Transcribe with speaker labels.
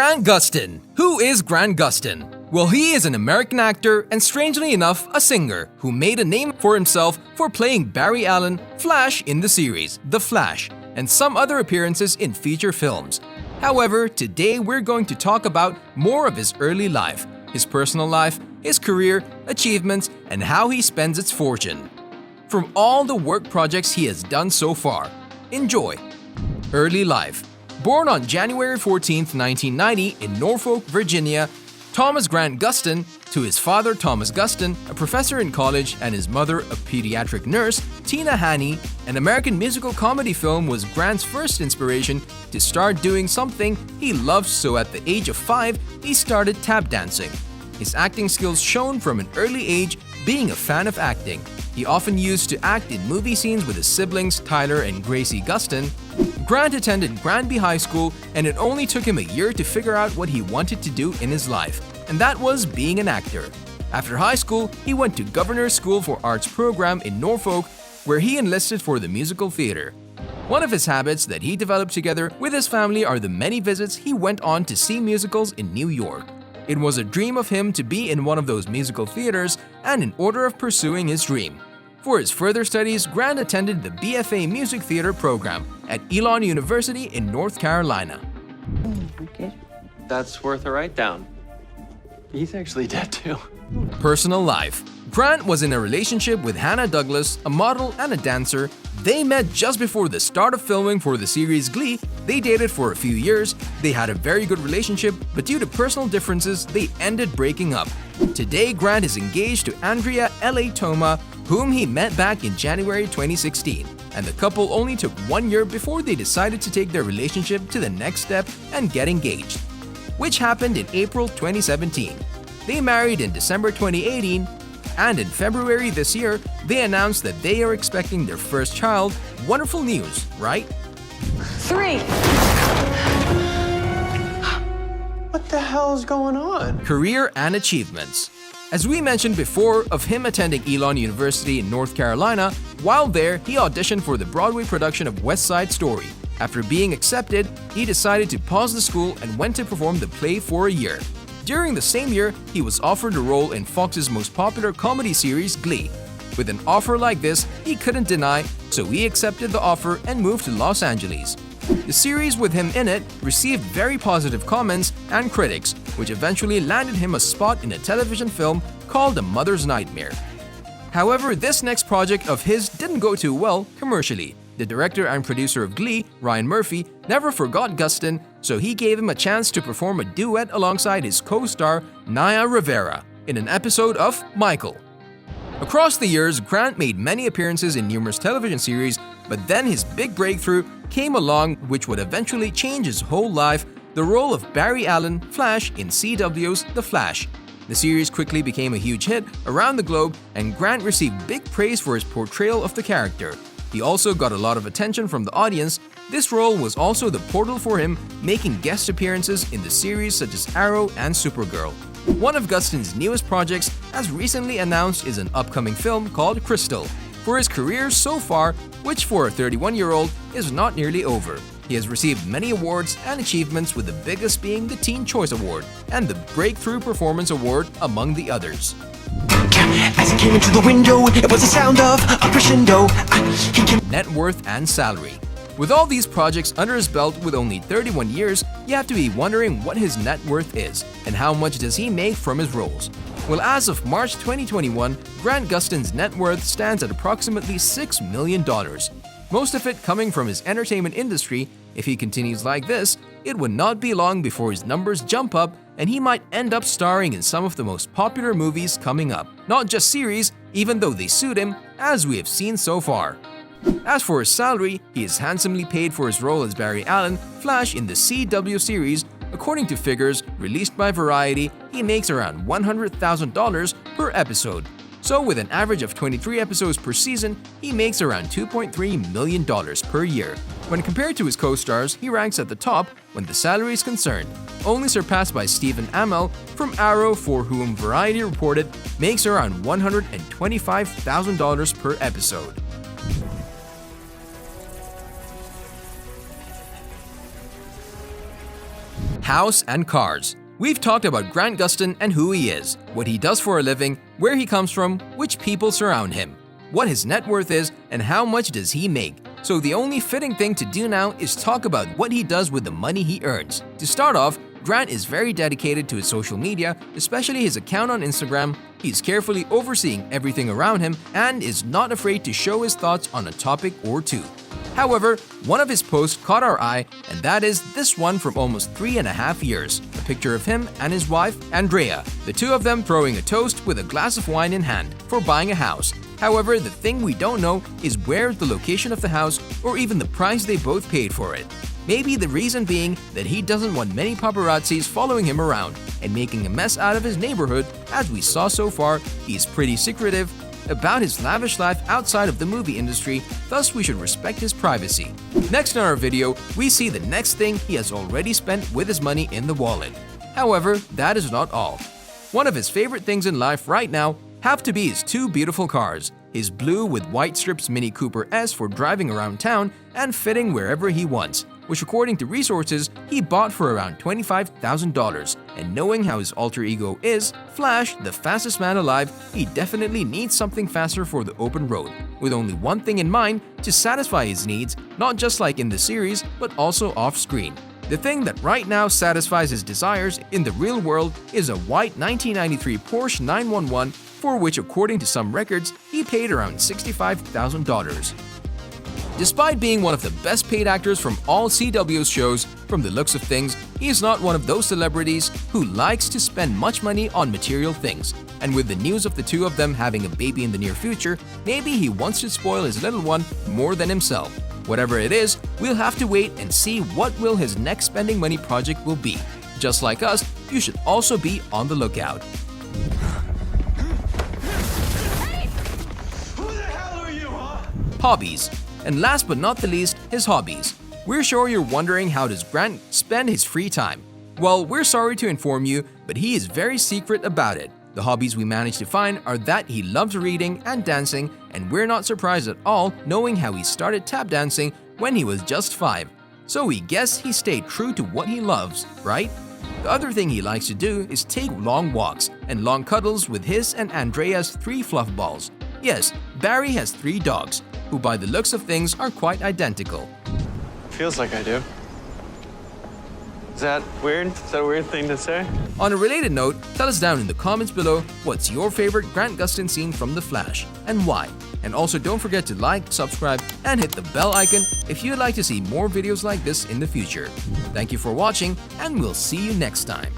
Speaker 1: Grant Gustin. Who is Grant Gustin? Well, he is an American actor and, strangely enough, a singer who made a name for himself for playing Barry Allen, Flash in the series The Flash, and some other appearances in feature films. However, today we're going to talk about more of his early life, his personal life, his career, achievements, and how he spends its fortune. From all the work projects he has done so far, enjoy. Early life. Born on January 14, 1990 in Norfolk, Virginia, Thomas Grant Gustin, to his father Thomas Gustin, a professor in college, and his mother, a pediatric nurse, Tina Haney, an American musical comedy film was Grant's first inspiration to start doing something he loved, so at the age of 5, he started tap dancing. His acting skills shone from an early age, being a fan of acting. He often used to act in movie scenes with his siblings Tyler and Gracie Gustin. Grant attended Granby High School, and it only took him a year to figure out what he wanted to do in his life, and that was being an actor. After high school, he went to Governor's School for Arts program in Norfolk, where he enlisted for the musical theater. One of his habits that he developed together with his family are the many visits he went on to see musicals in New York. It was a dream of him to be in one of those musical theaters, and in order of pursuing his dream. For his further studies, Grant attended the BFA Music Theater program at Elon University in North Carolina.
Speaker 2: Okay.
Speaker 3: That's worth a write-down. He's actually dead too.
Speaker 1: Personal life. Grant was in a relationship with Hannah Douglas, a model and a dancer. They met just before the start of filming for the series Glee. They dated for a few years. They had a very good relationship, but due to personal differences, they ended breaking up. Today, Grant is engaged to Andrea L.A. Toma, whom he met back in January 2016, and the couple only took 1 year before they decided to take their relationship to the next step and get engaged, which happened in April 2017. They married in December 2018, and in February this year, they announced that they are expecting their first child. Wonderful news, right?
Speaker 2: 3.
Speaker 3: What the hell is going on?
Speaker 1: Career and achievements. As we mentioned before of him attending Elon University in North Carolina, while there, he auditioned for the Broadway production of West Side Story. After being accepted, he decided to pause the school and went to perform the play for a year. During the same year, he was offered a role in Fox's most popular comedy series, Glee. With an offer like this, he couldn't deny, so he accepted the offer and moved to Los Angeles. The series with him in it received very positive comments and critics, which eventually landed him a spot in a television film called A Mother's Nightmare. However, this next project of his didn't go too well commercially. The director and producer of Glee, Ryan Murphy, never forgot Gustin, so he gave him a chance to perform a duet alongside his co-star Naya Rivera in an episode of Michael. Across the years, Grant made many appearances in numerous television series, but then his big breakthrough came along, which would eventually change his whole life, the role of Barry Allen, Flash, in CW's The Flash. The series quickly became a huge hit around the globe, and Grant received big praise for his portrayal of the character. He also got a lot of attention from the audience. This role was also the portal for him, making guest appearances in the series such as Arrow and Supergirl. One of Gustin's newest projects, as recently announced, is an upcoming film called Crystal. For his career so far, which for a 31-year-old is not nearly over. He has received many awards and achievements, with the biggest being the Teen Choice Award and the Breakthrough Performance Award, among the others.
Speaker 4: As he came into the window, it was the sound of a crescendo.
Speaker 1: Net worth and salary. With all these projects under his belt with only 31 years, you have to be wondering what his net worth is and how much does he make from his roles. Well, as of March 2021, Grant Gustin's net worth stands at approximately $6 million. Most of it coming from his entertainment industry. If he continues like this, it would not be long before his numbers jump up and he might end up starring in some of the most popular movies coming up. Not just series, even though they suit him, as we have seen so far. As for his salary, he is handsomely paid for his role as Barry Allen, Flash in the CW series. According to figures released by Variety, he makes around $100,000 per episode. So with an average of 23 episodes per season, he makes around $2.3 million per year. When compared to his co-stars, he ranks at the top when the salary is concerned, only surpassed by Stephen Amell from Arrow, for whom Variety reported makes around $125,000 per episode. House and cars. We've talked about Grant Gustin and who he is, what he does for a living, where he comes from, which people surround him, what his net worth is, and how much does he make. So the only fitting thing to do now is talk about what he does with the money he earns. To start off, Grant is very dedicated to his social media, especially his account on Instagram. He's carefully overseeing everything around him and is not afraid to show his thoughts on a topic or two. However, one of his posts caught our eye, and that is this one from almost 3.5 years. A picture of him and his wife, Andrea, the two of them throwing a toast with a glass of wine in hand for buying a house. However, the thing we don't know is where the location of the house or even the price they both paid for it. Maybe the reason being that he doesn't want many paparazzis following him around and making a mess out of his neighborhood. As we saw so far, he's pretty secretive about his lavish life outside of the movie industry, thus we should respect his privacy. Next in our video, we see the next thing he has already spent with his money in the wallet. However, that is not all. One of his favorite things in life right now have to be his two beautiful cars, his blue with white strips Mini Cooper S for driving around town and fitting wherever he wants, which according to resources, he bought for around $25,000. And knowing how his alter ego is, Flash, the fastest man alive, he definitely needs something faster for the open road, with only one thing in mind to satisfy his needs, not just like in the series, but also off-screen. The thing that right now satisfies his desires in the real world is a white 1993 Porsche 911, for which according to some records, he paid around $65,000. Despite being one of the best paid actors from all CW's shows, from the looks of things, he is not one of those celebrities who likes to spend much money on material things. And with the news of the two of them having a baby in the near future, maybe he wants to spoil his little one more than himself. Whatever it is, we'll have to wait and see what will his next spending money project will be. Just like us, you should also be on the lookout. Hobbies. And last but not the least, his hobbies. We're sure you're wondering how does Grant spend his free time? Well, we're sorry to inform you, but he is very secret about it. The hobbies we managed to find are that he loves reading and dancing, and we're not surprised at all knowing how he started tap dancing when he was just 5. So we guess he stayed true to what he loves, right? The other thing he likes to do is take long walks and long cuddles with his and Andrea's 3 fluff balls. Yes, Barry has 3 dogs, who by the looks of things are quite identical.
Speaker 3: Feels like I do. Is that weird? Is that a weird thing to say?
Speaker 1: On a related note, tell us down in the comments below what's your favorite Grant Gustin scene from The Flash and why. And also don't forget to like, subscribe, and hit the bell icon if you'd like to see more videos like this in the future. Thank you for watching, and we'll see you next time.